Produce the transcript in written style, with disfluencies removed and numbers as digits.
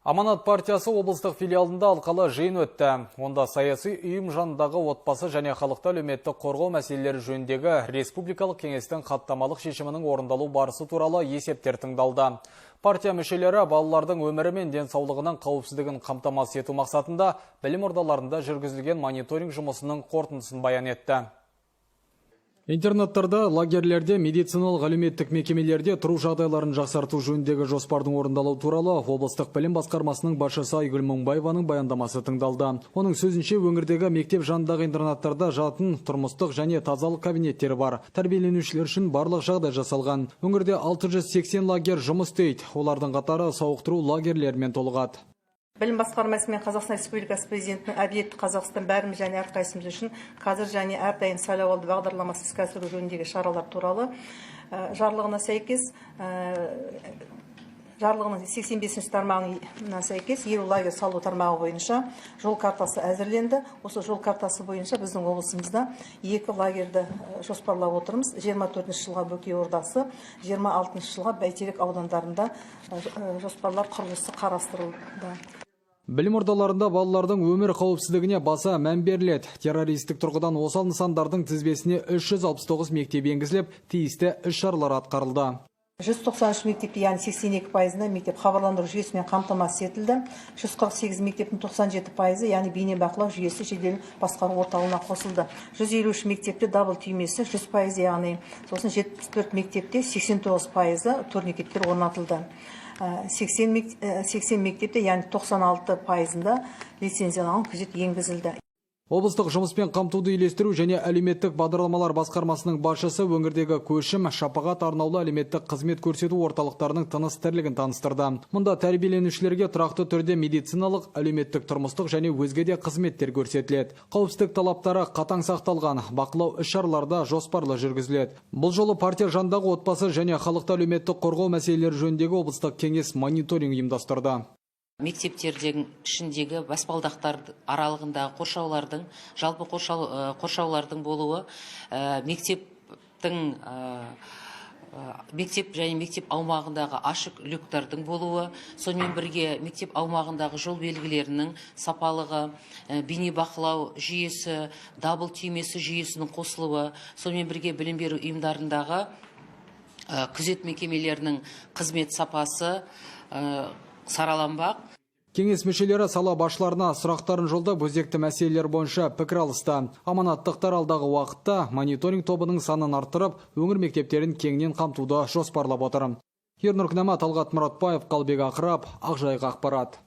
Аманат партиясы облыстық филиалында алқалы жиын өтті. Онда саяси ұйым жанындағы отбасы және халықты әлеуметтік қорғау мәселелері жөніндегі республикалық кеңестің хаттамалық шешімінің орындалу барысы туралы есептер тыңдалды. Партия мүшелері балалардың өмірі мен денсаулығының қауіпсіздігін қамтамасыз ету мақсатында білім ордаларында жүргізілген мониторинг жұмысының қорытындысын баян етті. Интернаттарда, лагерлерде, медициналық әлеуметтік мекемелерде тұру жағдайларын жақсарту жөніндегі жоспардың орындалу туралы облыстық білім басқармасының басшысы Айгүл Мыңбаеваның баяндамасы тыңдалды. Оның сөзінше, өңірдегі мектеп жанындағы интернаттарда жатын, тұрмыстық және тазалық кабинеттері бар. Тәрбиеленушілер үшін барлық жағдай жасалған. Өңірде 680 лагер жұмыс істейді. Олардың қатары сауықтыру лагерлерімен толығады. Білім басқармасы мен Қазақстан Республикасы президентінің әділетті Қазақстан бәріміз және әрқайсымыз үшін қазір және әрдайым сайлауалды бағдарламасы іске асыру жөніндегі шаралар туралы жарлығына сәйкес жарлығының 85-ші тармағына сәйкес елу лагер салу тармағы бойынша жол картасы әзірленді. Осы жол картасы бойынша біздің облысымызда 2 лагерді жоспарлап отырмыз. 24-ші жылға Бөкей Ордасы, 26-ші жылға Бәйтерек аудандарында жоспарлар құрылысы қарастырылды. Білім ордаларында балалардың өмір қауіпсіздігіне баса мән беріледі. Террористік тұрғыдан осал нысандардың тізбесіне 369 мектеп енгізіліп, тиісті іс-шаралар атқарылды. 193 мектепте, яғни 82%-ында мектеп хабарландыру жүйесімен қамтамасыз етілді. 148 мектептің 97%, яғни бейнебақылау жүйесі жедел басқару орталығына қосылды. 153 мектепте дабыл түймесі 100%, яғни сосын 74 мектепте 89% турникеттер орнатылды. 80 мектепте, яғни 96%-ында лицензияланған күзет енгізілді. Облыстық жұмыспен қамтуды үйлестіру және әлеуметтік бағдарламалар басқармасының басшысы өңірдегі көшім, шапағат арнаулы әлеуметтік қызмет көрсету орталықтарының тыныс тірлігін таныстырды. Мұнда тәрбиеленушілерге тұрақты түрде медициналық, әлеуметтік, тұрмыстық және өзге де қызметтер көрсетіледі. Қауіпсіздік талаптары қатаң сақталған, бақылау іс-шараларда жоспарлы жүргізіледі. Бұл жолы партия жанындағы отбасы және халықты әлеуметтік қорғау мәселелері жөніндегі облыстық кеңес мониторинг ұйымдастырды. Мектептердің ішіндегі баспалдақтар аралығындағы қоршаулардың, жалпы қоршаулардың болуы, мектеп және мектеп аумағындағы ашық люктардың болуы, сонымен бірге мектеп аумағындағы жол белгілерінің сапалығы, бейнебақылау жүйесі, дабыл түймесі жүйесінің қосылуы, сонымен бірге білім беру ұйымдарындағы күзет мекемелерінің қызмет сапасы сараланбақ. Кеңес мүшелері сала басшыларына сұрақтарын жолдап өзекті мәселелер бойынша пікір алысты. Аманаттықтар алдағы уақытта мониторинг тобының санын арттырып, өңір мектептерін кеңінен қамтуды жоспарлап отыр. Ернұр Кінәма, Талғат Мұратбаев, Қалбек Ақырап, Ақжайық ақпарат.